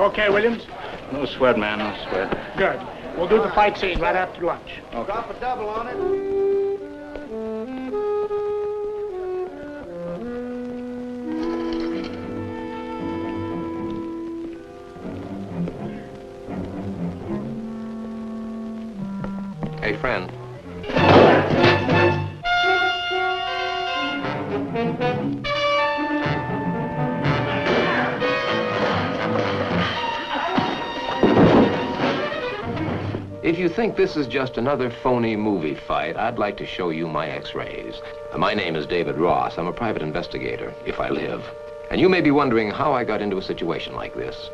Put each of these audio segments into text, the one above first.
Okay, Williams? No sweat, man, no sweat. Good. We'll do the fight scene right after lunch. Okay. Drop a double on it. Hey, friend. If you think this is just another phony movie fight, I'd like to show you my x-rays. My name is David Ross. I'm a private investigator, if I live. And you may be wondering how I got into a situation like this.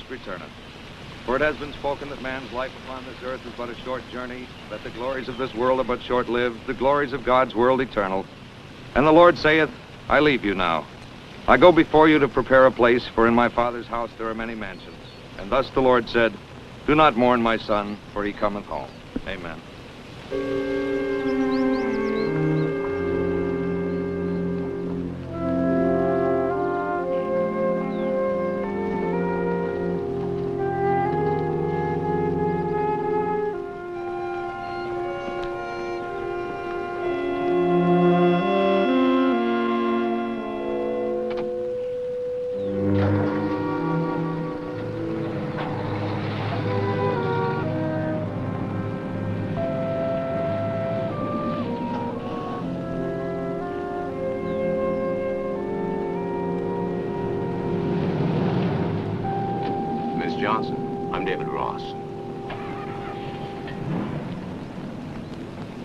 Returneth. For it has been spoken that man's life upon this earth is but a short journey, that the glories of this world are but short-lived, the glories of God's world eternal. And the Lord saith, I leave you now. I go before you to prepare a place, for in my Father's house there are many mansions. And thus the Lord said, do not mourn, my son, for he cometh home. Amen. Johnson. I'm David Ross.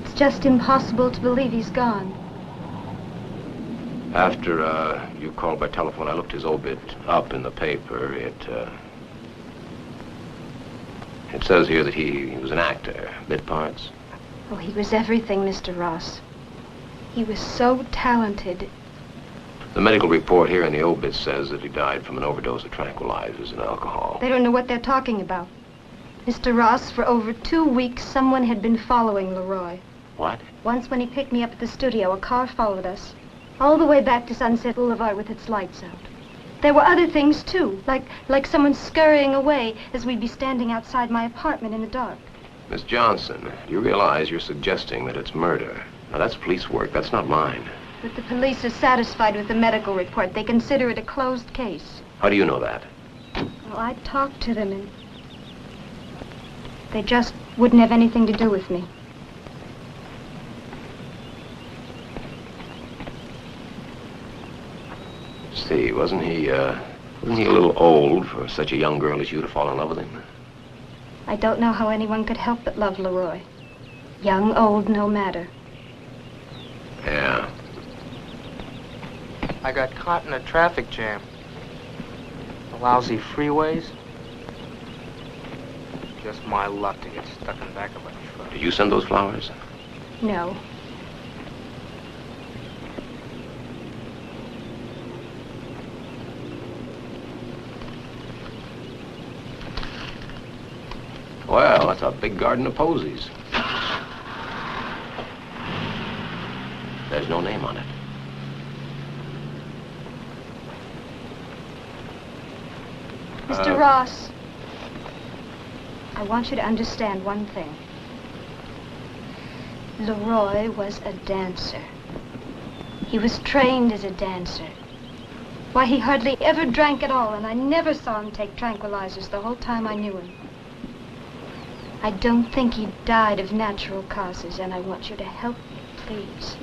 It's just impossible to believe he's gone. After you called by telephone, I looked his obit up in the paper. It says here that he was an actor, bit parts. Oh, he was everything, Mr. Ross. He was so talented. The medical report here in the obit says that he died from an overdose of tranquilizers and alcohol. They don't know what they're talking about. Mr. Ross, for over 2 weeks, someone had been following Leroy. What? Once when he picked me up at the studio, a car followed us all the way back to Sunset Boulevard with its lights out. There were other things, too, like someone scurrying away as we'd be standing outside my apartment in the dark. Miss Johnson, you realize you're suggesting that it's murder. Now, that's police work. That's not mine. But the police are satisfied with the medical report. They consider it a closed case. How do you know that? Well, I talked to them, and they just wouldn't have anything to do with me. See, wasn't he a little old for such a young girl as you to fall in love with him? I don't know how anyone could help but love Leroy. Young, old, no matter. Yeah. I got caught in a traffic jam. The lousy freeways. Just my luck to get stuck in the back of a truck. Did you send those flowers? No. Well, that's a big garden of posies. There's no name on it. Mr. Ross, I want you to understand one thing. Leroy was a dancer. He was trained as a dancer. Why, he hardly ever drank at all, and I never saw him take tranquilizers the whole time I knew him. I don't think he died of natural causes, and I want you to help me, please.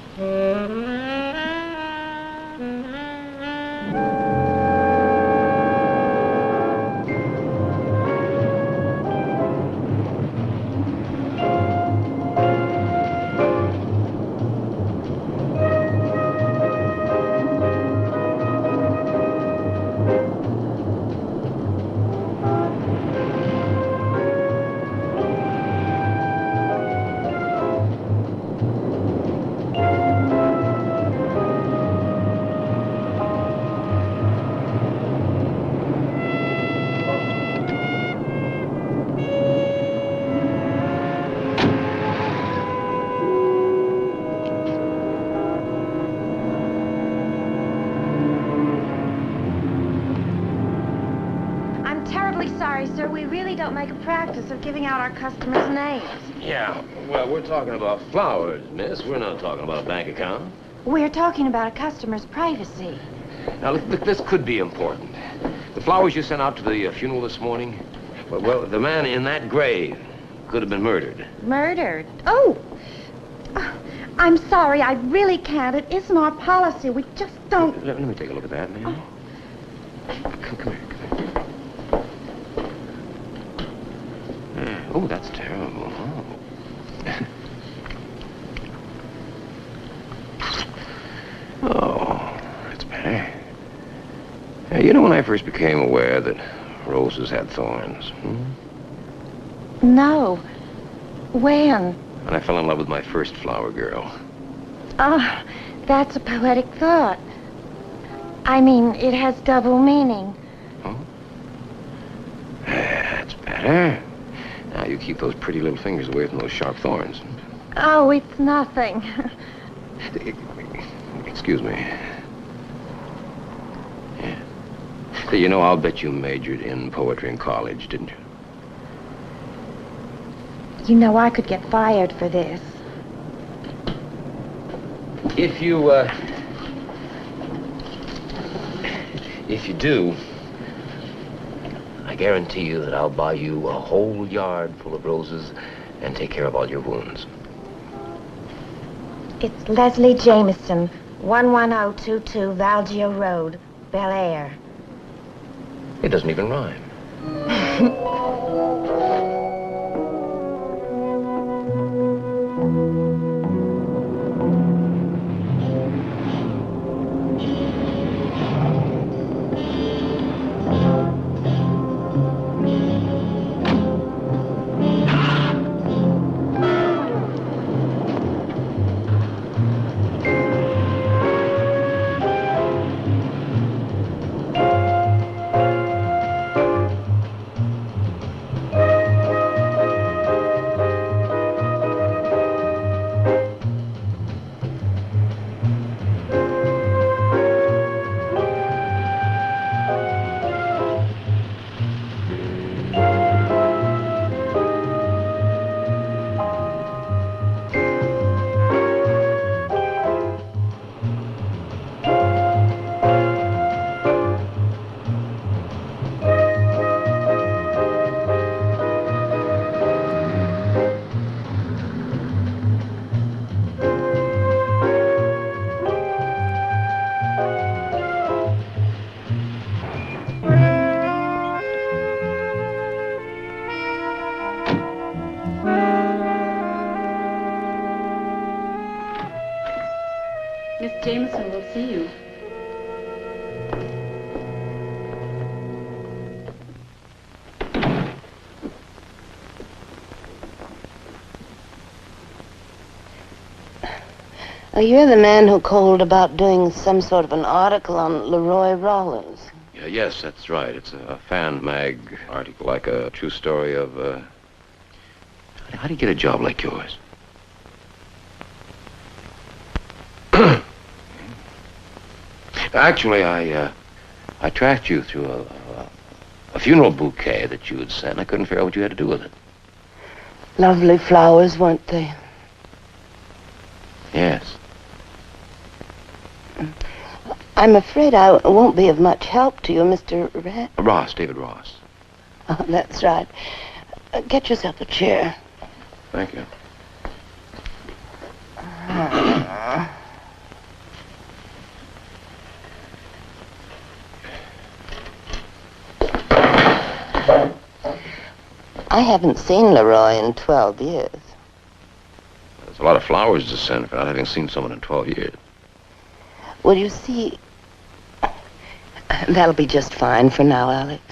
Sorry, sir. We really don't make a practice of giving out our customers' names. Yeah, well, we're talking about flowers, miss. We're not talking about a bank account. We're talking about a customer's privacy. Now, look, this could be important. The flowers you sent out to the funeral this morning, well, the man in that grave could have been murdered. Murdered? Oh! I'm sorry. I really can't. It isn't our policy. We just don't... Let me take a look at that, ma'am. Come here. Oh, that's terrible. Oh, that's better. You know, when I first became aware that roses had thorns? No. When? When I fell in love with my first flower girl. Oh, that's a poetic thought. I mean, it has double meaning. Oh? That's better. Now, you keep those pretty little fingers away from those sharp thorns. Oh, it's nothing. Excuse me. Yeah. You know, I'll bet you majored in poetry in college, didn't you? You know, I could get fired for this. If you do, I guarantee you that I'll buy you a whole yard full of roses and take care of all your wounds. It's Leslie Jameson, 11022 Valgio Road, Bel Air. It doesn't even rhyme. Miss Jameson will see you. Oh, you're the man who called about doing some sort of an article on Leroy Rollins. Yes, that's right. It's a fan mag article, like a true story of, How do you get a job like yours? Actually, I tracked you through a funeral bouquet that you had sent, and I couldn't figure out what you had to do with it. Lovely flowers, weren't they? Yes. I'm afraid I won't be of much help to you, Mr. Ross, David Ross. Oh, that's right. Get yourself a chair. Thank you. I haven't seen Leroy in 12 years. There's a lot of flowers to send for not having seen someone in 12 years. Well, you see, that'll be just fine for now, Alex.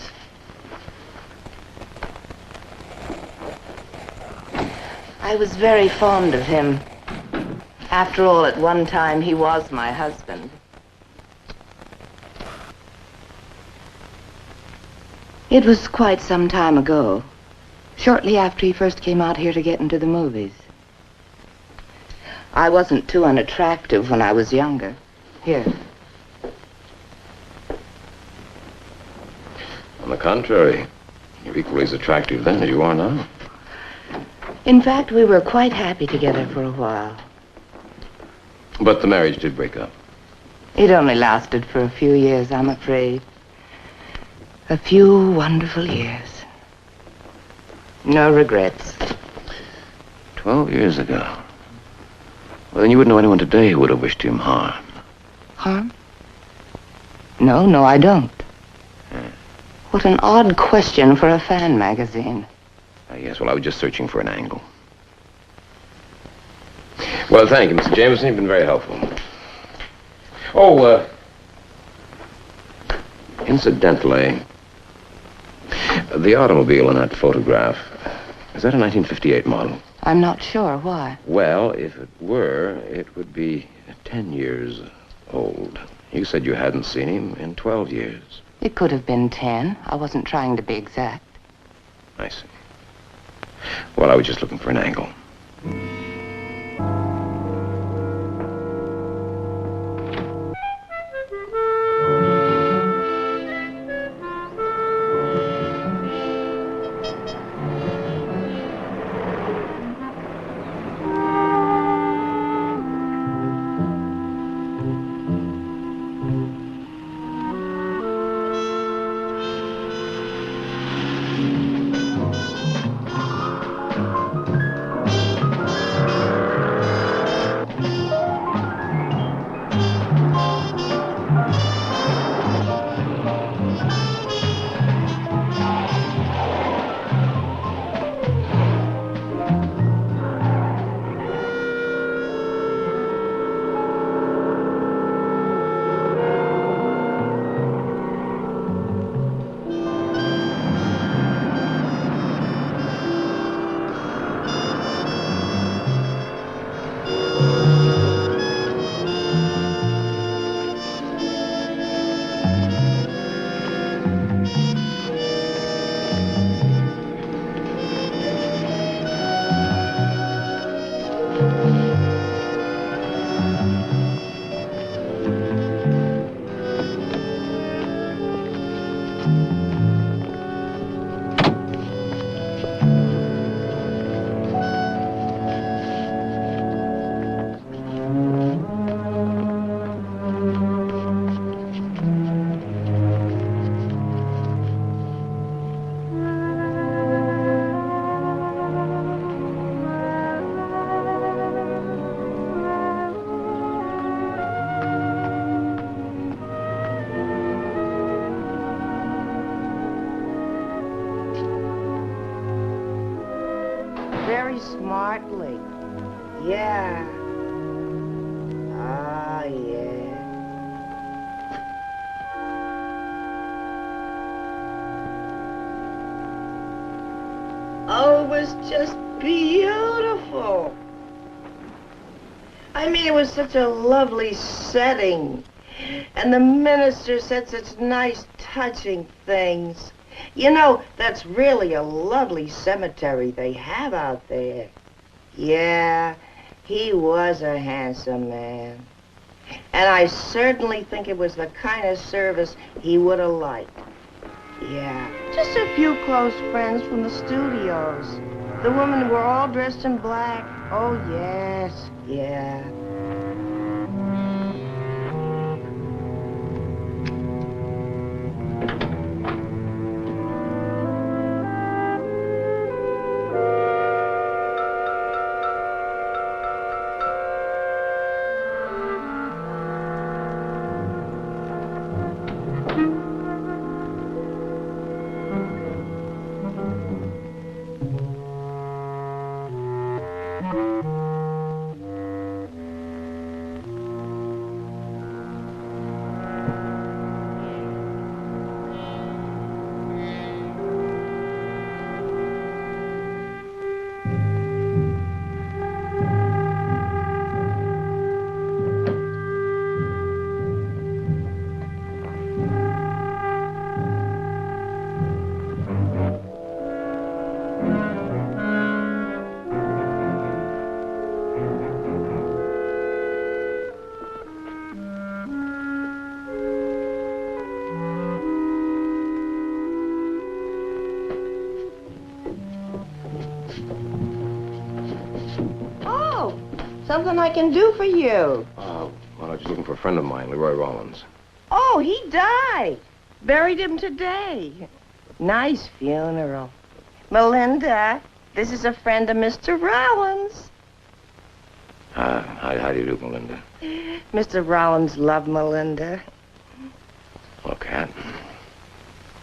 I was very fond of him. After all, at one time, he was my husband. It was quite some time ago, shortly after he first came out here to get into the movies. I wasn't too unattractive when I was younger. Here. On the contrary, you're equally as attractive then as you are now. In fact, we were quite happy together for a while. But the marriage did break up. It only lasted for a few years, I'm afraid. A few wonderful years. No regrets. 12 years ago. Well, then you wouldn't know anyone today who would have wished him harm. Harm? No, I don't. What an odd question for a fan magazine. Yes, well, I was just searching for an angle. Well, thank you, Mr. Jameson. You've been very helpful. Oh, incidentally, the automobile in that photograph, is that a 1958 model? I'm not sure. Why? Well, if it were, it would be 10 years old. You said you hadn't seen him in 12 years. It could have been 10. I wasn't trying to be exact. I see. Well, I was just looking for an angle. Very smartly. Yeah. Ah, yeah. Oh, it was just beautiful. I mean, it was such a lovely setting. And the minister said such nice, touching things. You know, that's really a lovely cemetery they have out there. Yeah, he was a handsome man. And I certainly think it was the kind of service he would have liked. Yeah, just a few close friends from the studios. The women were all dressed in black. Oh, yes, yeah. Oh, something I can do for you. Well, I was just looking for a friend of mine, Leroy Rollins. Oh, he died. Buried him today. Nice funeral. Melinda, this is a friend of Mr. Rollins. How do you do, Melinda? Mr. Rollins loved Melinda. Well, Cat.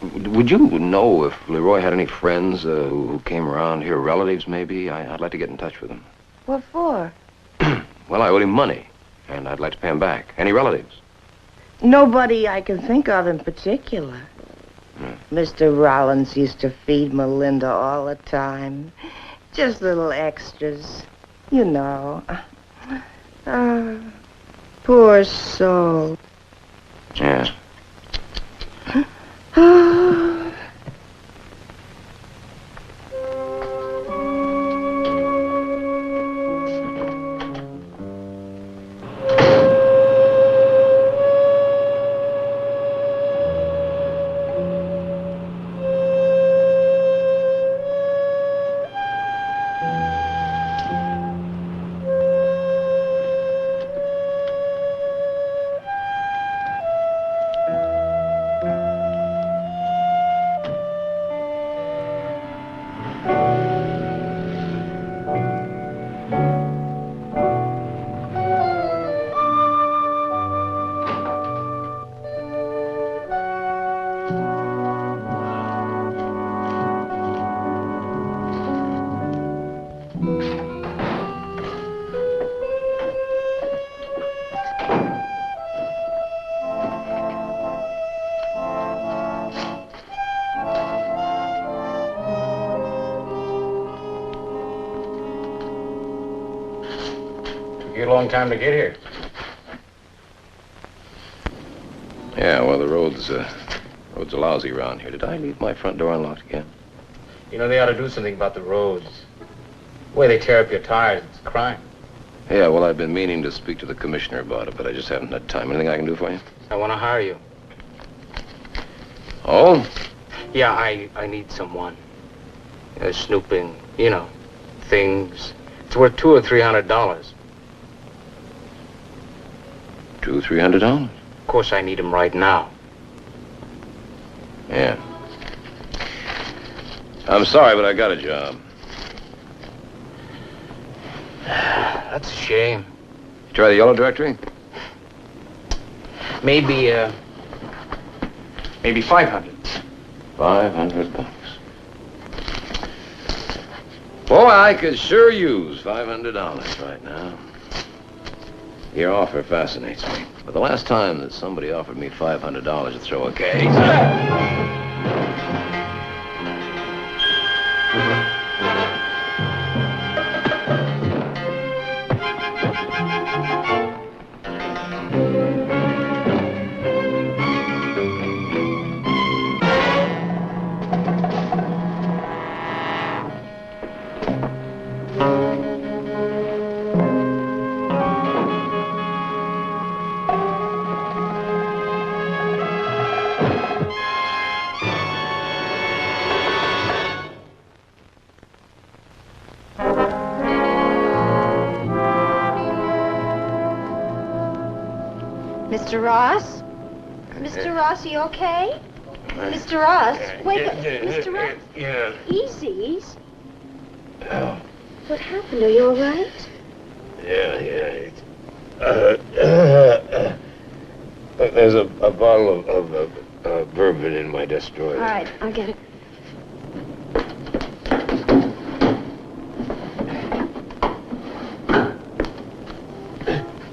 Would you know if Leroy had any friends who came around here, relatives maybe? I'd like to get in touch with them. What for? Well, I owed him money, and I'd like to pay him back. Any relatives? Nobody I can think of in particular. Mr. Rollins used to feed Melinda all the time. Just little extras, you know. Poor soul. Yeah. Took you a long time to get here. Yeah, well, the road's lousy around here. Did I leave my front door unlocked again? You know, they ought to do something about the roads. The way they tear up your tires, it's a crime. Yeah, well, I've been meaning to speak to the commissioner about it, but I just haven't had time. Anything I can do for you? I want to hire you. Oh? Yeah, I need someone. Snooping, you know, things. It's worth $200 or $300. $200, $300? Of course, I need him right now. Yeah. I'm sorry, but I got a job. That's a shame. You try the yellow directory? Maybe 500. $500. Boy, I could sure use $500 right now. Your offer fascinates me. But the last time that somebody offered me $500 to throw a case... Mr. Ross? Mr. Ross, are you okay? Mr. Ross, wake up. Mr. Ross? Yeah. Easy, easy. What happened? Are you all right? Yeah. There's a bottle of bourbon in my desk drawer. All right, I'll get it.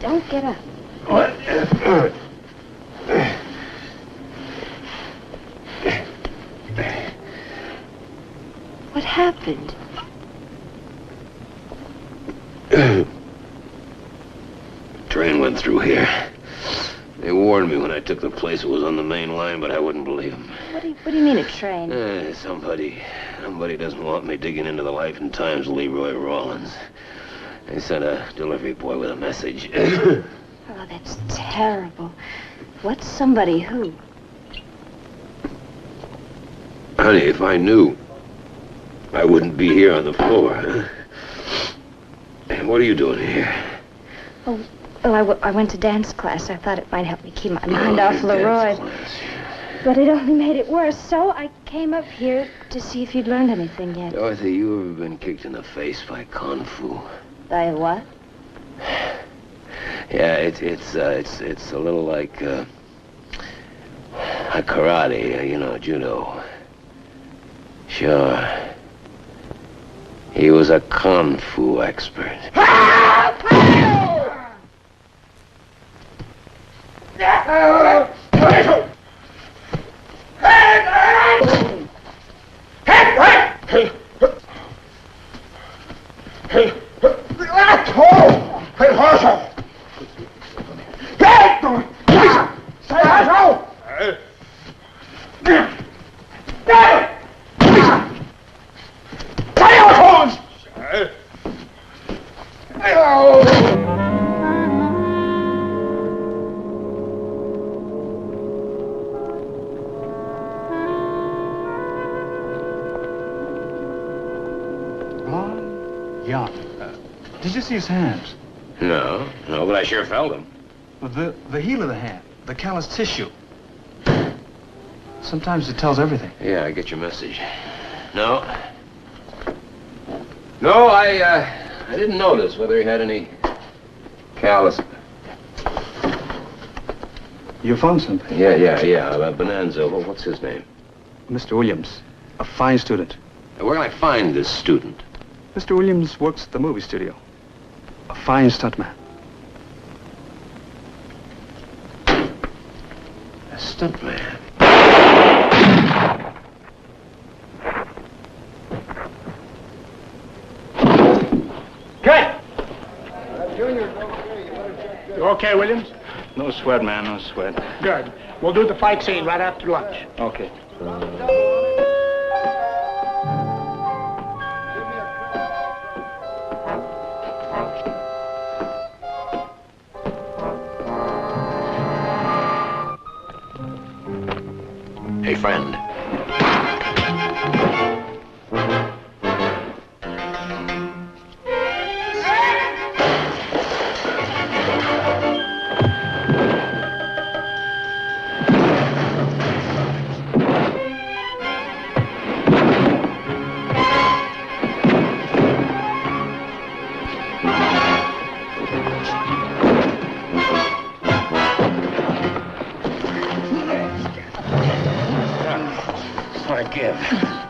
Don't get up. What? What happened? Train went through here. They warned me when I took the place. It was on the main line, but I wouldn't believe them. What do you mean a train? Somebody doesn't want me digging into the life and times of Leroy Rollins. They sent a delivery boy with a message. Oh, that's terrible. What's somebody who? Honey, if I knew, I wouldn't be here on the floor, huh? And what are you doing here? Oh, I went to dance class. I thought it might help me keep my mind off Leroy. But it only made it worse, so I came up here to see if you'd learned anything yet. Dorothy, you ever been kicked in the face by Kung Fu? By what? Yeah, it's a little like, karate, you know, judo. Sure. He was a Kung Fu expert. Yeah. Did you see his hands? No, but I sure felt him. The heel of the hand, the callous tissue. Sometimes it tells everything. Yeah, I get your message. No, I didn't notice whether he had any callus. You found something? Yeah. Bonanza. Well, what's his name? Mr. Williams, a fine student. Where can I find this student? Mr. Williams works at the movie studio. A fine stuntman. A stuntman? Cut! You okay, Williams? No sweat, man, no sweat. Good. We'll do the fight scene right after lunch. Okay. Hey, friend.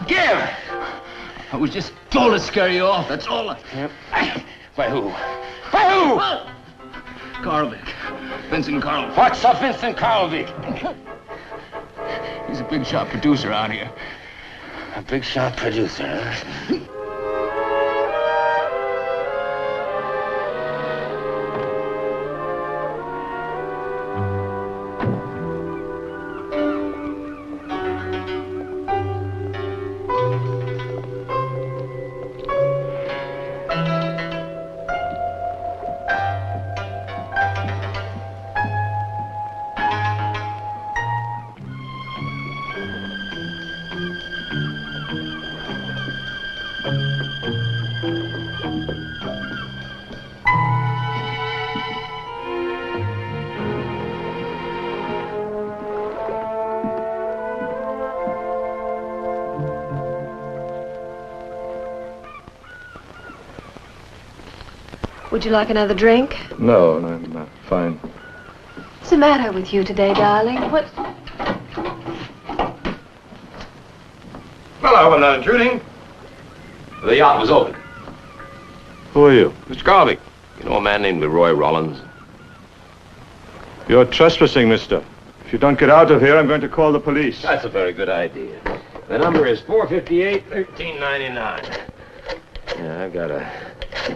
Give! I was just told to scare you off, that's all. Yep. By who? By who? Karlvik. Vincent Karlvik. What's up, Vincent Karlvik? He's a big shot producer out here. A big shot producer, huh? Would you like another drink? No, I'm fine. What's the matter with you today, darling? What? Well, I hope I'm not intruding. The yacht was open. Who are you? Mr. Karlvik. You know a man named Leroy Rollins? You're trespassing, mister. If you don't get out of here, I'm going to call the police. That's a very good idea. The number is 458-1399. Yeah, I've got a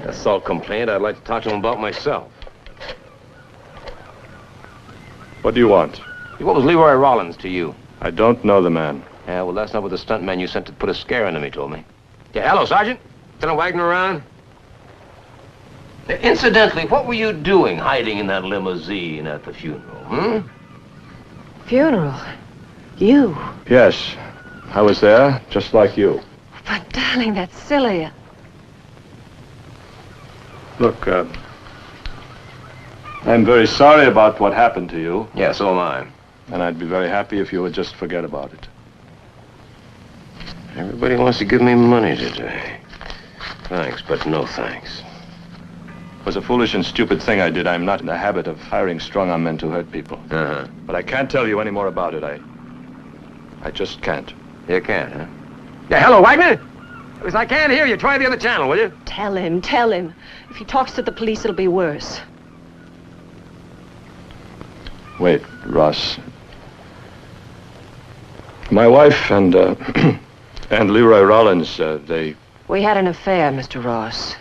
assault complaint I'd like to talk to him about myself. What do you want? What was Leroy Rollins to you? I don't know the man. Yeah, well, that's not what the stuntman you sent to put a scare into me told me. Yeah, hello, Sergeant. Still wagging around? Incidentally, what were you doing hiding in that limousine at the funeral, Funeral? You? Yes, I was there, just like you. But, darling, that's silly. Look, I'm very sorry about what happened to you. Yeah, so am I. And I'd be very happy if you would just forget about it. Everybody wants to give me money today. Thanks, but no thanks. It was a foolish and stupid thing I did. I'm not in the habit of hiring strong-arm men to hurt people. Uh-huh. But I can't tell you any more about it. I just can't. You can't, huh? Yeah, hello, Wagner? Listen, I can't hear you. Try the other channel, will you? Tell him, tell him. If he talks to the police, it'll be worse. Wait, Ross. My wife and, and Leroy Rollins, they... We had an affair, Mr. Ross.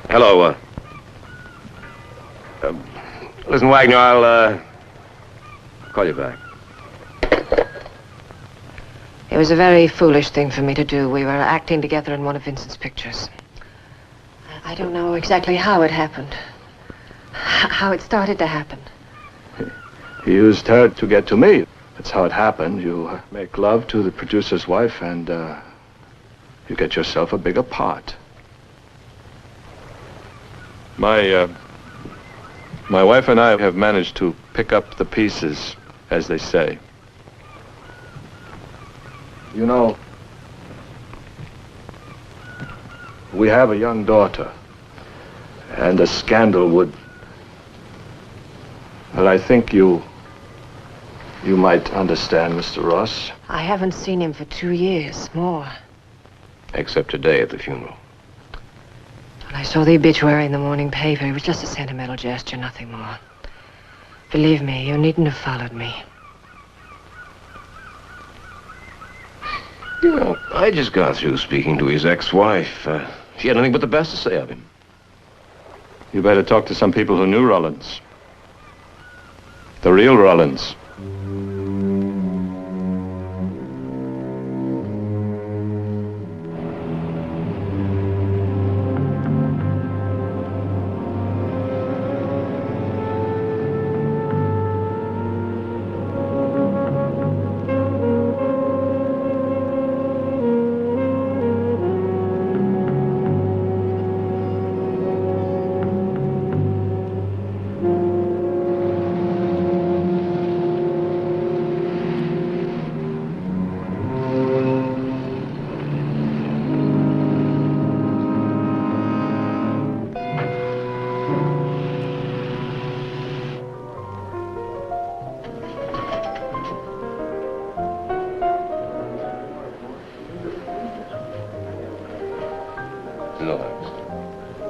Hello, listen, Wagner, I'll call you back. It was a very foolish thing for me to do. We were acting together in one of Vincent's pictures. I don't know exactly how it happened. How it started to happen. He used her to get to me. That's how it happened. You make love to the producer's wife and you get yourself a bigger part. My wife and I have managed to pick up the pieces, as they say. You know, we have a young daughter, and a scandal would... Well, I think you might understand, Mr. Ross. I haven't seen him for 2 years, more. Except today at the funeral. When I saw the obituary in the morning paper, it was just a sentimental gesture, nothing more. Believe me, you needn't have followed me. You know, I just got through speaking to his ex-wife. She had nothing but the best to say of him. You better talk to some people who knew Rollins. The real Rollins.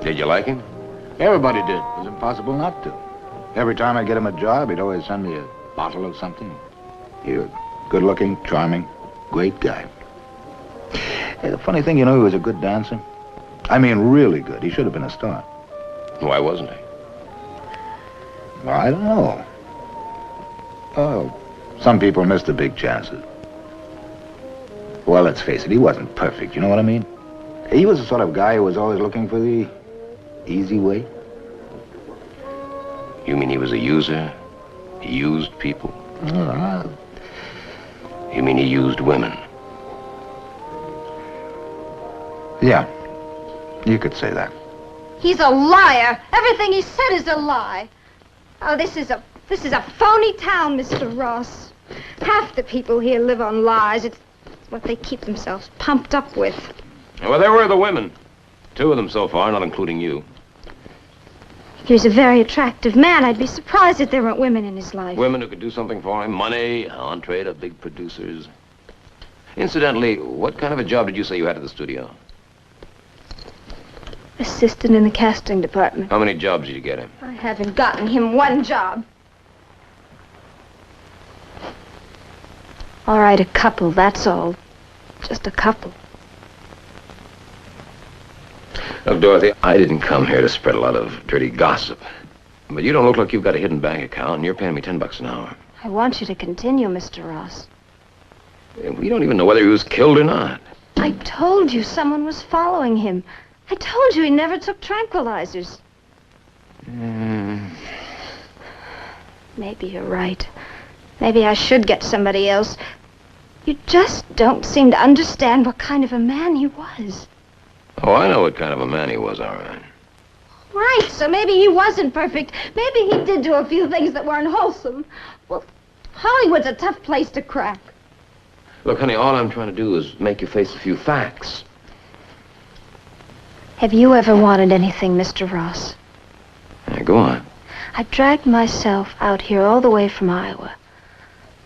Did you like him? Everybody did. It was impossible not to. Every time I get him a job, he'd always send me a bottle of something. He was good-looking, charming, great guy. Hey, the funny thing, you know, he was a good dancer. I mean, really good. He should have been a star. Why wasn't he? Well, I don't know. Oh, some people miss the big chances. Well, let's face it, he wasn't perfect, you know what I mean? He was the sort of guy who was always looking for the easy way. You mean he was a user? He used people? You mean he used women? Yeah, you could say that. He's a liar. Everything he said is a lie. Oh, this is a phony town, Mr. Ross. Half the people here live on lies. It's what they keep themselves pumped up with. Well, there were the women. 2 of them so far, not including you. He was a very attractive man. I'd be surprised if there weren't women in his life. Women who could do something for him. Money, entree to big producers. Incidentally, what kind of a job did you say you had at the studio? Assistant in the casting department. How many jobs did you get him? I haven't gotten him one job. All right, a couple, that's all. Just a couple. Look, Dorothy, I didn't come here to spread a lot of dirty gossip. But you don't look like you've got a hidden bank account, and you're paying me $10 an hour. I want you to continue, Mr. Ross. We don't even know whether he was killed or not. I told you someone was following him. I told you he never took tranquilizers. Maybe you're right. Maybe I should get somebody else. You just don't seem to understand what kind of a man he was. Oh, I know what kind of a man he was, all right. Right, so maybe he wasn't perfect. Maybe he did do a few things that weren't wholesome. Well, Hollywood's a tough place to crack. Look, honey, all I'm trying to do is make you face a few facts. Have you ever wanted anything, Mr. Ross? Yeah, go on. I dragged myself out here all the way from Iowa.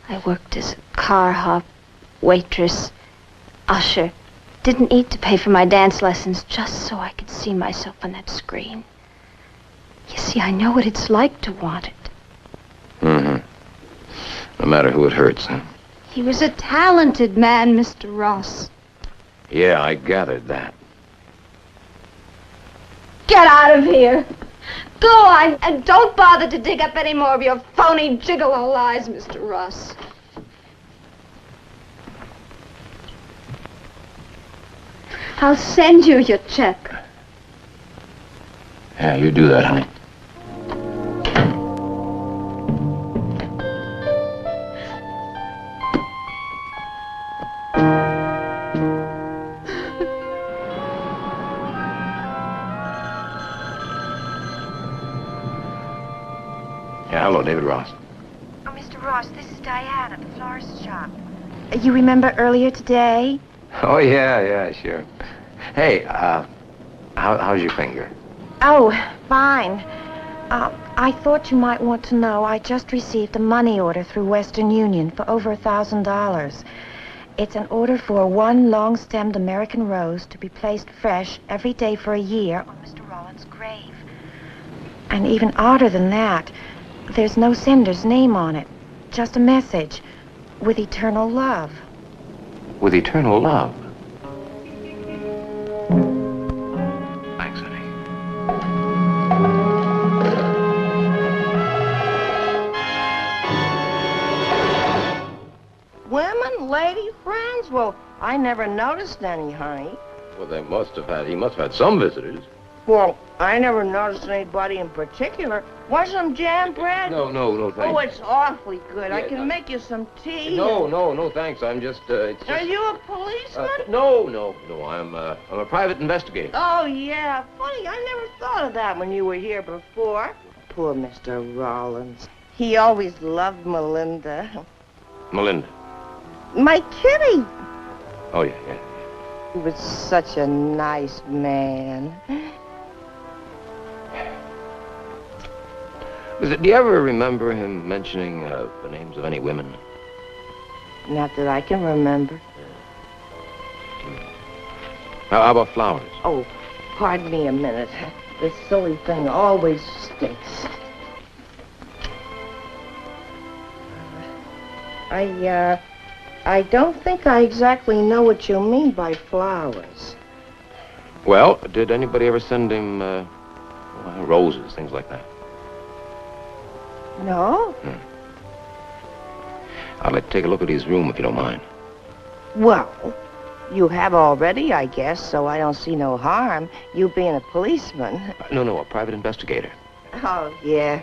I worked as a car hop, waitress, usher. Didn't eat to pay for my dance lessons just so I could see myself on that screen. You see, I know what it's like to want it. Mm-hmm. No matter who it hurts, huh? He was a talented man, Mr. Ross. Yeah, I gathered that. Get out of here! Go on, and don't bother to dig up any more of your phony gigolo lies, Mr. Ross. I'll send you your check. Yeah, you do that, honey. Yeah, hello, David Ross. Oh, Mr. Ross, this is Diane at the florist shop. You remember earlier today? Oh, yeah, sure. Hey, how's your finger? Oh, fine. I thought you might want to know I just received a money order through Western Union for over $1,000. It's an order for one long-stemmed American rose to be placed fresh every day for a year on Mr. Rollins' grave. And even odder than that, there's no sender's name on it. Just a message. With eternal love. With eternal love. Thanks, honey. Women, lady friends? Well, I never noticed any, honey. Well, he must have had some visitors. Well, I never noticed anybody in particular. Want some jam bread? No, thanks. Oh, it's awfully good. I Yeah, can make you some tea. No, thanks. I'm just, it's just... Are you a policeman? No. I'm a private investigator. Oh, yeah. Funny, I never thought of that when you were here before. Poor Mr. Rollins. He always loved Melinda. Melinda. My kitty. Oh, yeah. He was such a nice man. Do you ever remember him mentioning the names of any women? Not that I can remember. How about flowers? Oh, pardon me a minute. This silly thing always stinks. I don't think I exactly know what you mean by flowers. Well, did anybody ever send him roses, things like that? No? I'd like to take a look at his room, if you don't mind. Well, you have already, I guess, so I don't see no harm. You being a policeman. No, a private investigator. Oh, yeah.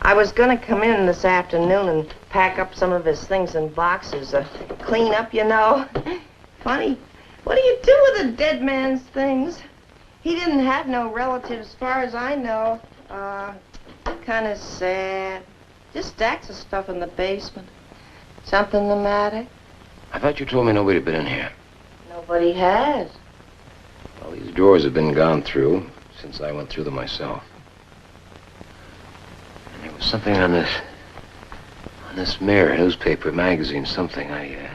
I was gonna come in this afternoon and pack up some of his things in boxes, clean up, you know. Funny, what do you do with a dead man's things? He didn't have no relatives, as far as I know. Kind of sad. Just stacks of stuff in the basement. Something the matter? I thought you told me nobody had been in here. Nobody has. Well, these drawers have been gone through since I went through them myself. And there was something on this mirror, newspaper, magazine, something. I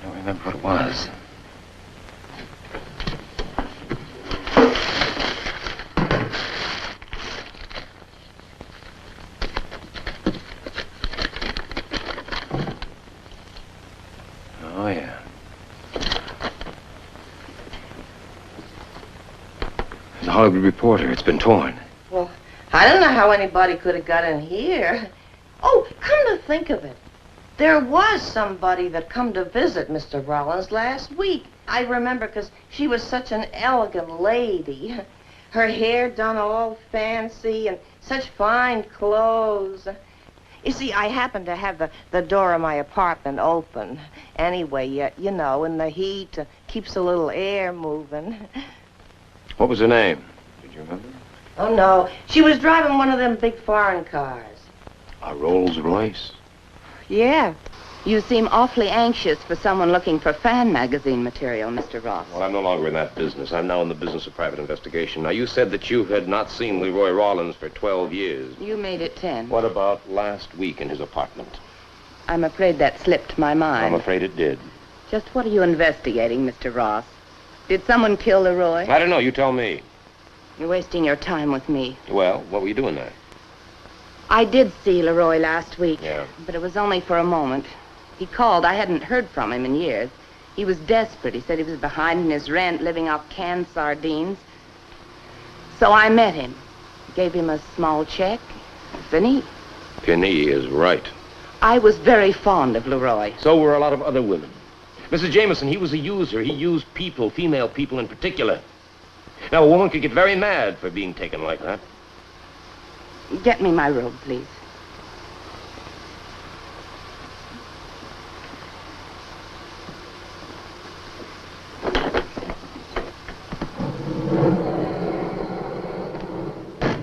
don't remember what it was. Oh, yeah. The Hollywood Reporter. It's been torn. Well, I don't know how anybody could have got in here. Oh, come to think of it. There was somebody that come to visit Mr. Rollins last week. I remember because she was such an elegant lady. Her hair done all fancy and such fine clothes. You see, I happen to have the door of my apartment open. Anyway, you know, in the heat, keeps a little air moving. What was her name? Did you remember? Oh, no. She was driving one of them big foreign cars. A Rolls Royce? Yeah. You seem awfully anxious for someone looking for fan magazine material, Mr. Ross. Well, I'm no longer in that business. I'm now in the business of private investigation. Now, you said that you had not seen Leroy Rollins for 12 years. You made it 10. What about last week in his apartment? I'm afraid that slipped my mind. I'm afraid it did. Just what are you investigating, Mr. Ross? Did someone kill Leroy? I don't know. You tell me. You're wasting your time with me. Well, what were you doing there? I did see Leroy last week. Yeah. But it was only for a moment. He called. I hadn't heard from him in years. He was desperate. He said he was behind in his rent, living off canned sardines. So I met him. Gave him a small check. Fini. Penny is right. I was very fond of Leroy. So were a lot of other women. Mrs. Jameson, he was a user. He used people, female people in particular. Now, a woman could get very mad for being taken like that. Get me my robe, please.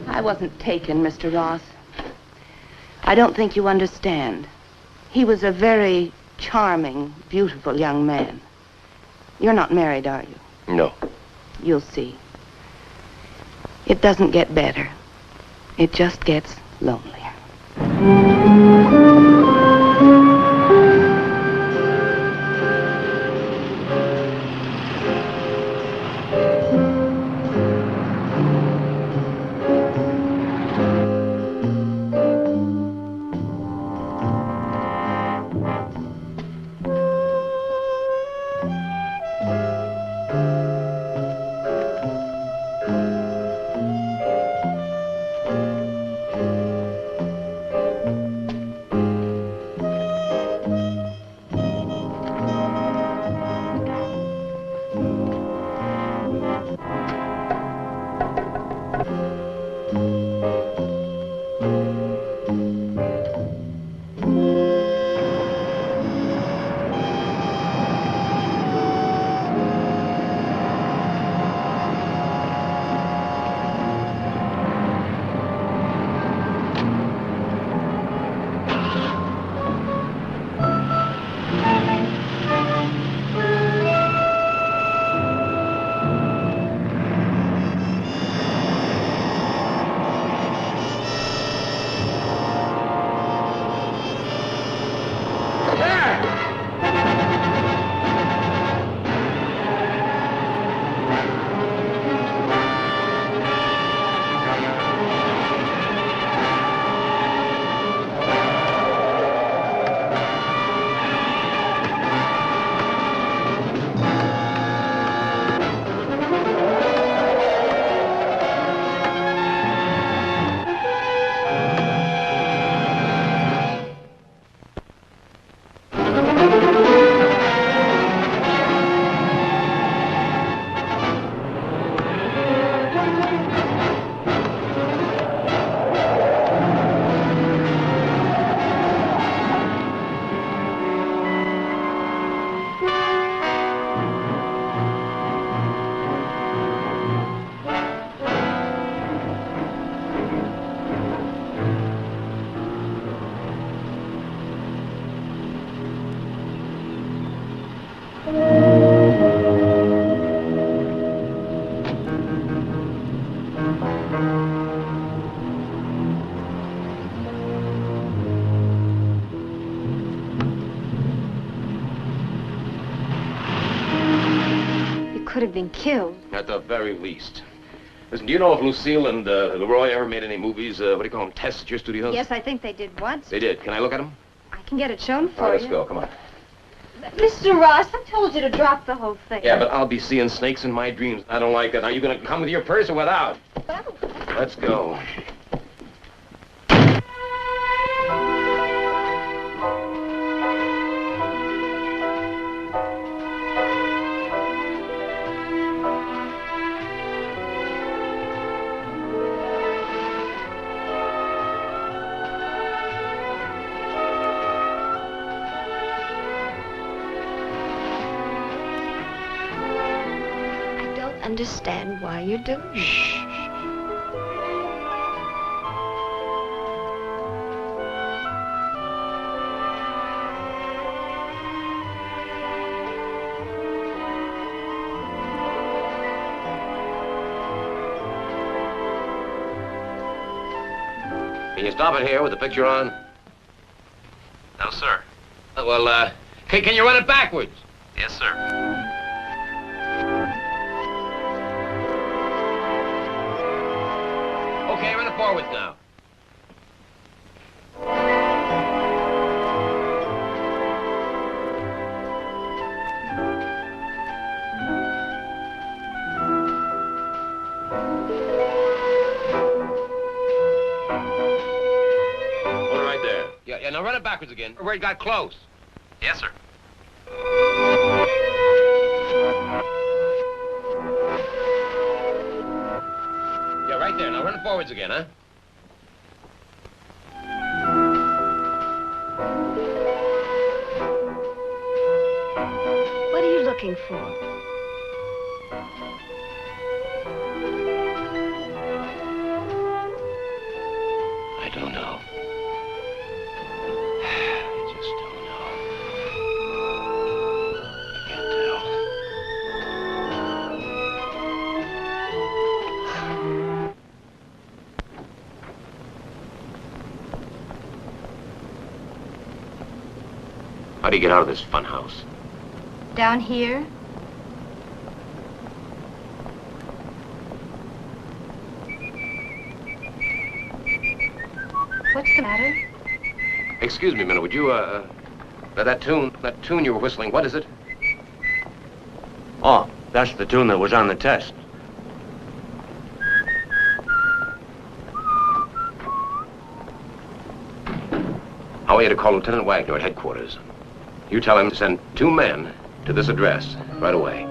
I wasn't taken, Mr. Ross. I don't think you understand. He was a very charming, beautiful young man. You're not married, are you? No. You'll see. It doesn't get better. It just gets lonelier. Could have been killed. At the very least. Listen, do you know if Lucille and Leroy ever made any movies, what do you call them, tests at your studios? Yes, I think they did once. They did. Can I look at them? I can get it shown for All right, you. let's go. Come on. Mr. Ross, I told you to drop the whole thing. Yeah, but I'll be seeing snakes in my dreams. I don't like that. Are you going to come with your purse or without? Let's go. understand why you're doing it. Shh. Can you stop it here with the picture on? No, sir. Well, can you run it backwards? Yes, sir. Okay, run it forwards now. Hold it right there. Yeah, now run it backwards again, where it got close. Yes, sir. Yeah, right there. Now run it forwards again, huh? What are you looking for? I don't know. I just don't know. I can't tell. How do you get out of this fun house? Down here? What's the matter? Excuse me a minute, would you, that tune you were whistling, what is it? Oh, that's the tune that was on the test. I want you to call Lieutenant Wagner at headquarters. You tell him to send 2 men to this address right away.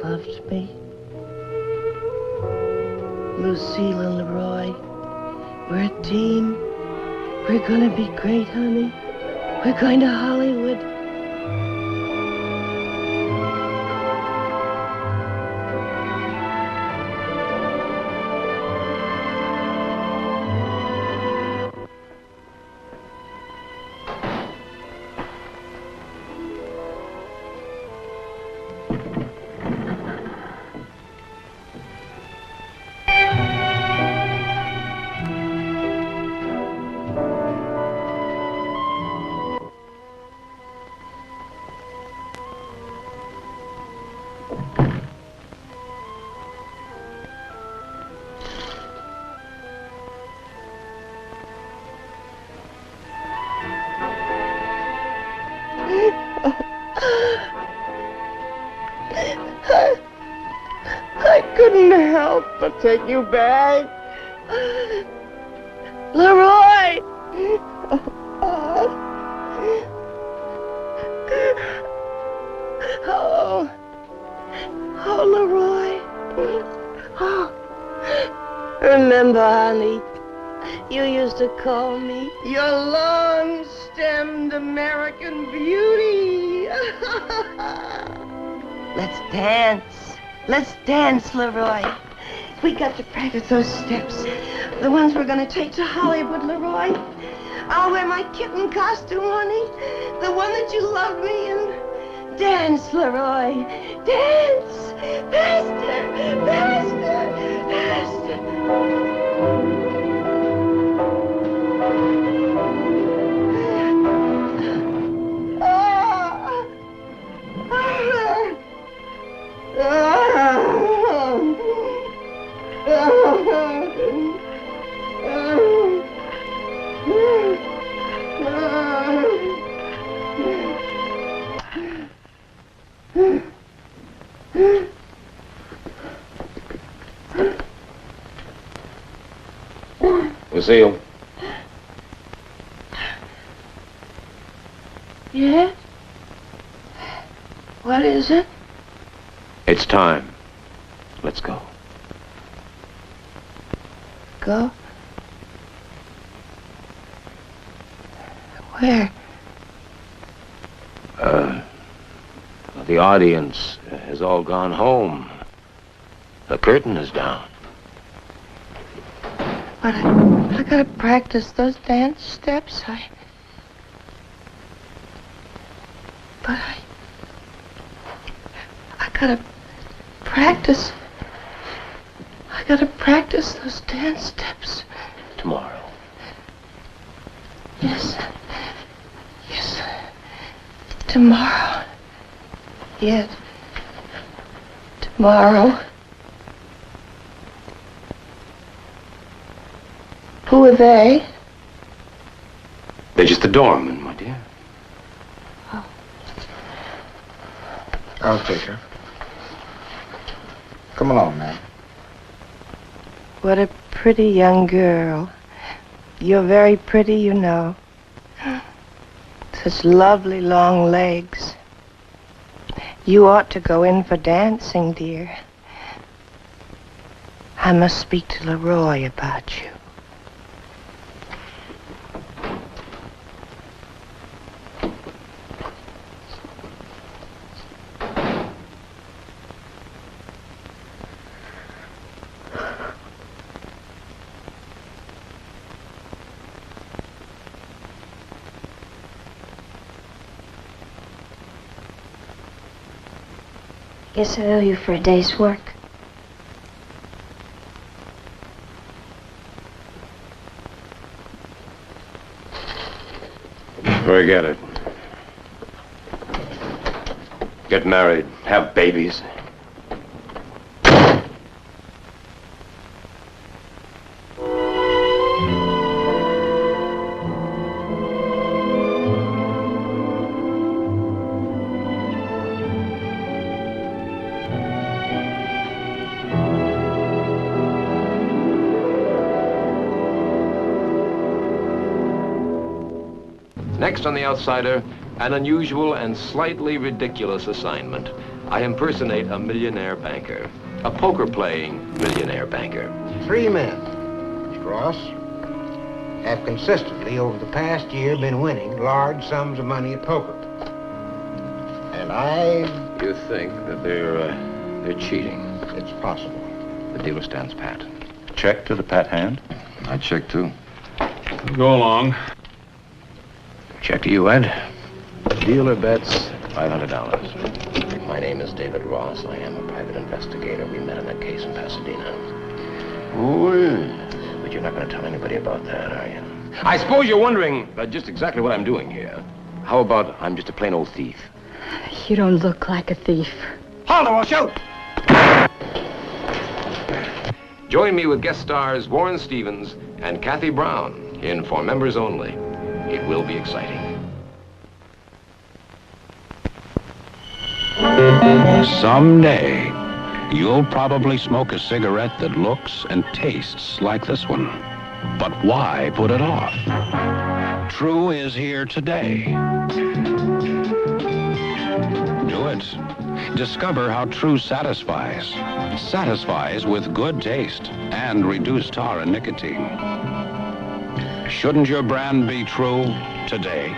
Loved me. Lucille and Leroy, we're a team. We're gonna be great, honey. We're going to Hollywood. I couldn't help but take you back. Leroy! Oh, oh, Leroy. Oh, remember, honey, you used to call me your long-stemmed American beauty. Let's dance. Let's dance, Leroy. We got to practice those steps. The ones we're going to take to Hollywood, Leroy. I'll wear my kitten costume, honey. The one that you love me in. Dance, Leroy. Dance. Faster. Faster. Faster. Lucille. Yes? What is it? It's time. Let's go. Go? Where? The audience has all gone home. The curtain is down. But I gotta practice those dance steps. But I gotta practice. I gotta practice those dance steps. Tomorrow. Yes. Yes. Tomorrow. Yes. Tomorrow. Who are they? They're just the doorman, my dear. Oh. I'll take her. Come along, man. What a pretty young girl. You're very pretty, you know. Such lovely long legs. You ought to go in for dancing, dear. I must speak to Leroy about you. Guess I owe you for a day's work. Forget it. Get married, have babies. Next on The Outsider, an unusual and slightly ridiculous assignment. I impersonate a millionaire banker, a poker-playing millionaire banker. 3 men, Mr. Ross, have consistently over the past year been winning large sums of money at poker. And You think that they're cheating? It's possible. The dealer stands pat. Check to the pat hand? I check too. Go along. Check to you, Ed. Dealer bets $500. My name is David Ross. I am a private investigator. We met in that case in Pasadena. Oh, yeah. But you're not going to tell anybody about that, are you? I suppose you're wondering just exactly what I'm doing here. How about I'm just a plain old thief? You don't look like a thief. Hold it, we'll shoot! Join me with guest stars Warren Stevens and Kathy Brown in For Members Only. It will be exciting. Someday, you'll probably smoke a cigarette that looks and tastes like this one. But why put it off? True is here today. Do it. Discover how True satisfies. Satisfies with good taste and reduced tar and nicotine. Shouldn't your brand be True today?